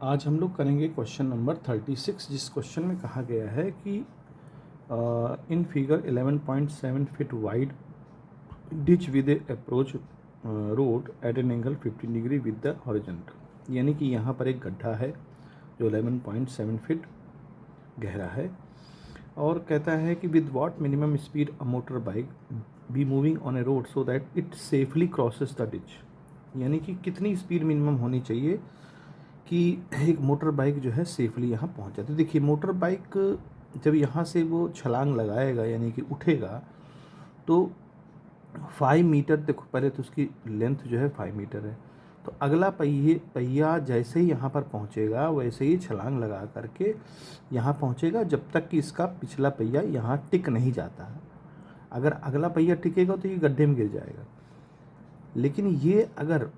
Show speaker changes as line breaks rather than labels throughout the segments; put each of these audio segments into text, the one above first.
आज हम लोग करेंगे क्वेश्चन नंबर 36, जिस क्वेश्चन में कहा गया है कि in figure 11.7 feet wide ditch with a approach road at an angle 15 degree with the horizontal. यानी कि यहाँ पर एक गड्ढा है जो 11.7 फीट गहरा है और कहता है कि with what minimum speed a motor bike be moving on A road so that it safely crosses the ditch. यानी कि कितनी स्पीड मिनिमम होनी चाहिए कि एक मोटर बाइक जो है सेफली यहाँ पहुँच जाती है। देखिए, मोटर बाइक जब यहाँ से वो छलांग लगाएगा यानी कि उठेगा तो 5 मीटर, देखो पहले तो उसकी लेंथ जो है 5 मीटर है, तो अगला पहिया जैसे ही यहाँ पर पहुँचेगा वैसे ही छलांग लगा करके यहाँ पहुँचेगा जब तक कि इसका पिछला पहिया यहाँ टिक नहीं जाता है। अगर अगला पहिया टिकेगा तो ये गड्ढे में गिर जाएगा, लेकिन ये अगर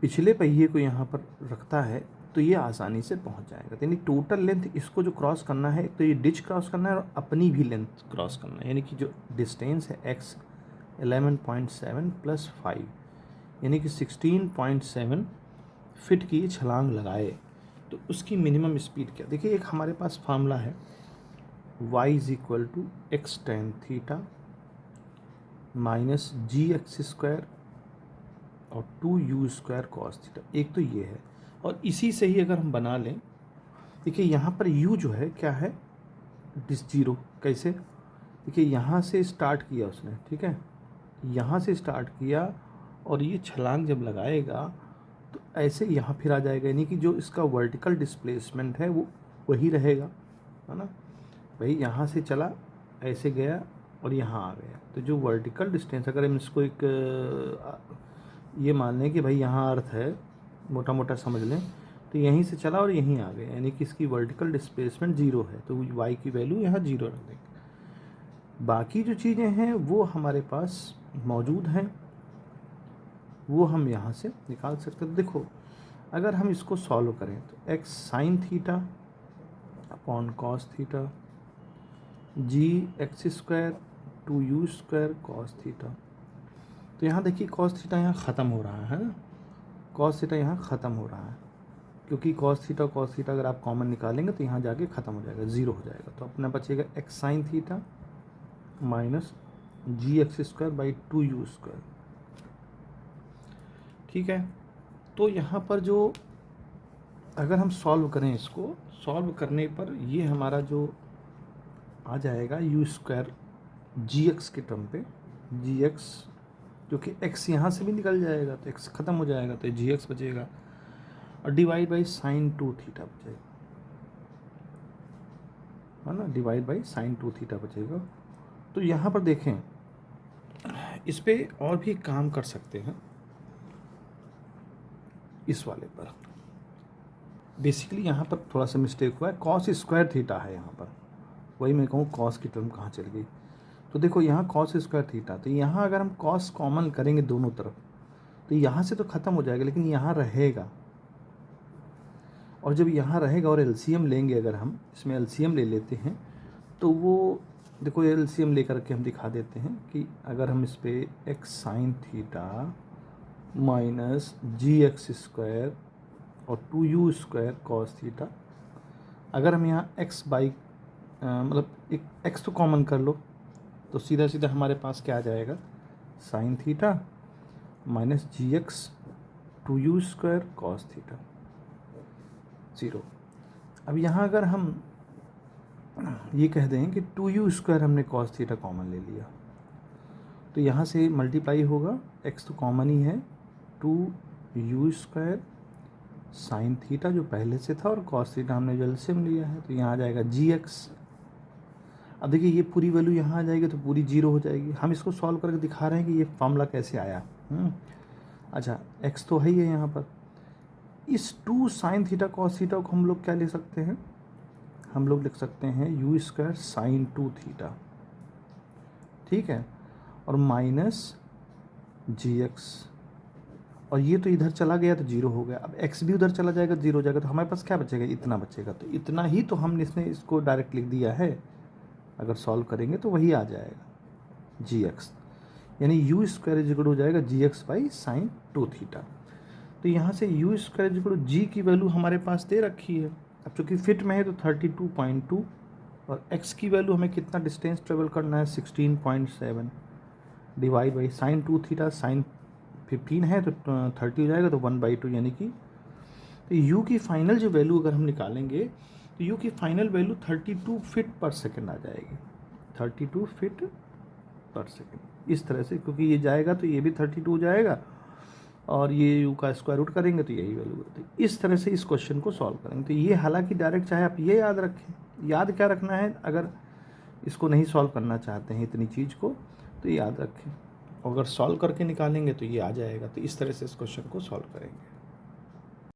पिछले पहिए को यहाँ पर रखता है तो ये आसानी से पहुँच जाएगा। यानी टोटल लेंथ इसको जो क्रॉस करना है तो ये डिच क्रॉस करना है और अपनी भी लेंथ क्रॉस करना है। यानी कि जो डिस्टेंस है x 11.7 प्लस 5 यानी कि 16.7 फिट की छलांग लगाए तो उसकी मिनिमम स्पीड क्या। देखिए, एक हमारे पास फार्मूला है y is equal to x tan theta minus g x square और 2u² कॉस थीटा। एक तो ये है और इसी से ही अगर हम बना लें, देखिए यहाँ पर u जो है क्या है, डिस जीरो। कैसे, देखिए यहाँ से स्टार्ट किया उसने, ठीक है, यहाँ से स्टार्ट किया और ये छलांग जब लगाएगा तो ऐसे यहाँ फिर आ जाएगा। यानी कि जो इसका वर्टिकल डिस्प्लेसमेंट है वो वही रहेगा, है ना। भाई यहाँ से चला, ऐसे गया और यहाँ आ गया, तो जो वर्टिकल डिस्टेंस, अगर हम इसको एक ये मान लें कि भाई यहाँ अर्थ है, मोटा मोटा समझ लें, तो यहीं से चला और यहीं आ गया, यानी कि इसकी वर्टिकल डिस्प्लेसमेंट जीरो है, तो y की वैल्यू यहाँ जीरो रख देंगे। बाकी जो चीज़ें हैं वो हमारे पास मौजूद हैं, वो हम यहाँ से निकाल सकते हैं। देखो, अगर हम इसको सॉल्व करें तो x sine theta upon cos theta g x square 2u² cos theta. तो यहाँ देखिए कॉस थीटा यहाँ ख़त्म हो रहा है ना, कॉस थीटा यहाँ ख़त्म हो रहा है, क्योंकि कॉस थीटा अगर आप कॉमन निकालेंगे तो यहाँ जाके ख़त्म हो जाएगा, ज़ीरो हो जाएगा। तो अपना बचेगा x sine theta minus g x square by 2u²। ठीक है, तो यहाँ पर जो अगर हम सॉल्व करें, इसको सॉल्व करने पर ये हमारा जो आ जाएगा u² जी एक्स के टर्म पे, जी एक्स जो कि x यहाँ से भी निकल जाएगा तो x ख़त्म हो जाएगा, तो जी एक्स बचेगा और डिवाइड बाई साइन 2 थीटा बचेगा, है ना, डिवाइड बाई साइन 2 थीटा बचेगा। तो यहाँ पर देखें, इस पे और भी काम कर सकते हैं। इस वाले पर बेसिकली यहाँ पर थोड़ा सा मिस्टेक हुआ है, कॉस स्क्वायर थीटा है यहाँ पर, वही मैं कहूँ कॉस की टर्म कहाँ चल गई। तो देखो यहाँ कॉस स्क्वायर थीटा, तो यहाँ अगर हम कॉस कॉमन करेंगे दोनों तरफ तो यहाँ से तो ख़त्म हो जाएगा, लेकिन यहाँ रहेगा, और जब यहाँ रहेगा और एलसीएम लेंगे, अगर हम इसमें एलसीएम ले लेते हैं तो वो देखो एलसीएम लेकर के हम दिखा देते हैं कि अगर हम इस पर x sine theta minus g x square और 2u² कॉस थीटा, अगर हम यहाँ एक्स बाई मतलब एक एक्स तो कॉमन कर लो तो सीधा सीधा हमारे पास क्या आ जाएगा, sine theta minus g x 2u² cos theta, zero. अब यहाँ अगर हम ये कह दें कि 2u² हमने कॉस थीटा कॉमन ले लिया तो यहाँ से मल्टीप्लाई होगा, x तो कॉमन ही है, 2u² साइन थीटा जो पहले से था और कॉस थीटा हमने जो एलसीएम लिया है, तो यहाँ आ जाएगा जी एक्स। अब देखिए ये पूरी वैल्यू यहाँ आ जाएगी तो पूरी जीरो हो जाएगी। हम इसको सॉल्व करके दिखा रहे हैं कि ये फॉर्मूला कैसे आया। अच्छा, x तो है ही है यहाँ पर, इस 2 साइन थीटा कॉस थीटा को हम लोग क्या ले सकते हैं, हम लोग लिख सकते हैं u² साइन 2 थीटा, ठीक है, और माइनस जी एक्स, और ये तो इधर चला गया तो जीरो हो गया। अब x भी उधर चला जाएगा, जीरो हो जाएगा, तो हमारे पास क्या बचेगा, इतना बचेगा। तो इतना ही तो हमने इसमें इसको डायरेक्ट लिख दिया है, अगर सॉल्व करेंगे तो वही आ जाएगा जी एक्स, यानी u² इज इक्वल हो जाएगा जी एक्स बाई साइन 2 थीटा। तो यहाँ से यू स्क्वायर इक्वल टू जी की वैल्यू हमारे पास दे रखी है। अब चूँकि फिट में है तो 32.2 और x की वैल्यू हमें कितना डिस्टेंस ट्रेवल करना है 16.7 divide by sine 2 theta, sine 15 है तो 30 हो जाएगा, तो 1/2 यानी कि तो u की फाइनल जो वैल्यू अगर हम निकालेंगे तो u की फाइनल वैल्यू 32 फीट पर सेकेंड आ जाएगी, 32 फीट पर सेकेंड। इस तरह से, क्योंकि ये जाएगा तो ये भी 32 हो जाएगा और ये u का स्क्वायर रूट करेंगे तो यही वैल्यू होती है। इस तरह से इस क्वेश्चन को सॉल्व करेंगे। तो ये हालांकि डायरेक्ट, चाहे आप ये याद रखें, याद क्या रखना है, अगर इसको नहीं सॉल्व करना चाहते हैं इतनी चीज़ को तो याद रखें, अगर सॉल्व करके निकालेंगे तो ये आ जाएगा। तो इस तरह से इस क्वेश्चन को सॉल्व करेंगे।